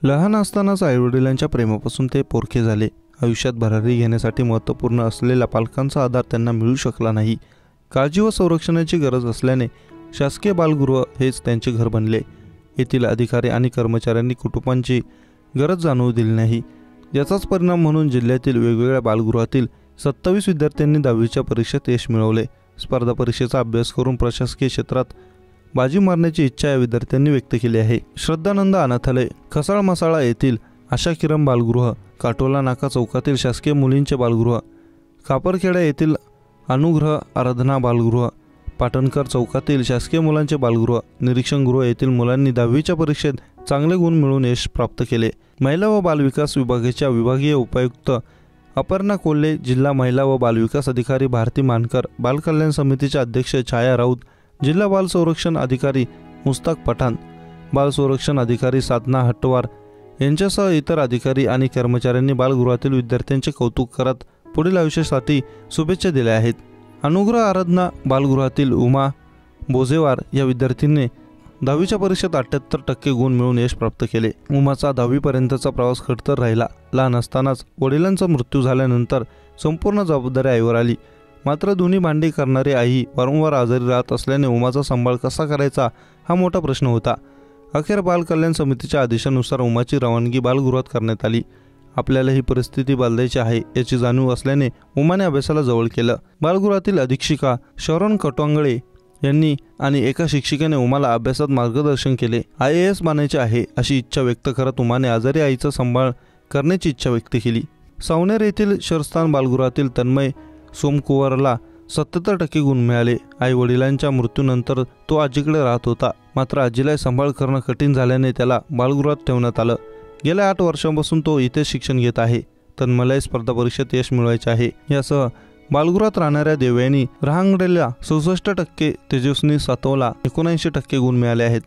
लहान असतानाच आईवडिलांच्या प्रेमापासून ते पोरके झाले। आयुष्यात भरारी घेण्यासाठी महत्त्वपूर्ण असलेल्या पालकांचा आधार त्यांना मिळू शकला नाही। काळजी व संरक्षणाची गरज असल्याने शासकीय बालगृह हेच त्यांचे घर बनले। येथील अधिकारी आणि कर्मचाऱ्यांनी कुटुंबांची गरज जाणवू दिली नाही। याचाच परिणाम म्हणून जिल्ह्यातील वेगवेगळ्या बालगृहातील 27 विद्यार्थ्यांनी 10वीच्या परीक्षेत यश मिळवले। स्पर्धा परीक्षेचा अभ्यास करून प्रशासकीय क्षेत्रात बाजी मारण्याची इच्छा या विद्यार्थ्यांनी व्यक्त केली आहे। श्रद्धानंद अनाथालय, खसाळ मसाळा येथील आशा किरण बालगृह, काटोला नाका चौकातील शासकीय मुलींचे बालगृह, कापरखेडा येथील अनुग्रह आराधना बालगृह, पाटणकर चौकातील शासकीय मुलांचे बालगृह, निरीक्षणगृह येथील मुलांनी 10वीच्या परीक्षेत चांगले गुण मिळवून यश प्राप्त केले। महिला व बालविकास विभागाच्या विभागीय उपायुक्त अपर्णा कोल्हे, जिल्हा महिला व बालविकास अधिकारी भारती मानकर, बालकल्याण समितीचे अध्यक्ष छाया राऊत, जिल्हा बाल संरक्षण अधिकारी मुस्ताक पठाण, बाल संरक्षण अधिकारी साधना हट्टवार यांच्यासह इतर अधिकारी आणि कर्मचाऱ्यांनी बालगृहातील विद्यार्थ्यांचे कौतुक करत पुढील आयुष्यासाठी शुभेच्छा दिल्या आहेत। अनुग्रह आराधना बालगृहातील उमा बोजेवार या विद्यार्थींनी 10वीच्या परीक्षेत 78% गुण मिळवून यश प्राप्त केले। उमाचा 10वी पर्यंतचा प्रवास खडतर राहिला। लहान असतानाच वडिलांचा मृत्यू झाल्यानंतर संपूर्ण जबाबदारी आईवर आली। मात्र दोन्ही भांडी करणारी आई वारंवार आजारी राहत असल्याने उमाचा सांभाळ कसा करायचा हा मोठा प्रश्न होता। अखेर बाल कल्याण समितीच्या आदेशानुसार उमाची रवानगी बालगृहात करण्यात आली। आपल्याला ही परिस्थिती बदलायची आहे याची जाणीव असल्याने उमाने अभ्यासाला जवळ केलं। बालगृहातील अधीक्षिका शरण कटवांगळे यांनी आणि एका शिक्षिकेने उमाला अभ्यासात मार्गदर्शन केले। IAS बनायचे आहे अशी इच्छा व्यक्त करत उमाने आजारी आईचा सांभाळ करण्याची इच्छा व्यक्त केली। सावनेर येथील शरस्थान बालगृहातील तन्मय सोमकुवरला 77% गुण मिळाले। आई वडिलांच्या मृत्यूनंतर तो आजीकडे राहत होता। मात्र आजीला सांभाळ करणं कठीण झाल्याने त्याला बालगृहात ठेवण्यात आलं। गेल्या 8 वर्षांपासून तो इथे शिक्षण घेत आहे। तन्मयला स्पर्धा परीक्षेत यश मिळवायचे आहे। यासह बालगृहात राहणाऱ्या देवयानी रहांगडेला 67%, तेजस्विनी सातवला 79% गुण मिळाले आहेत।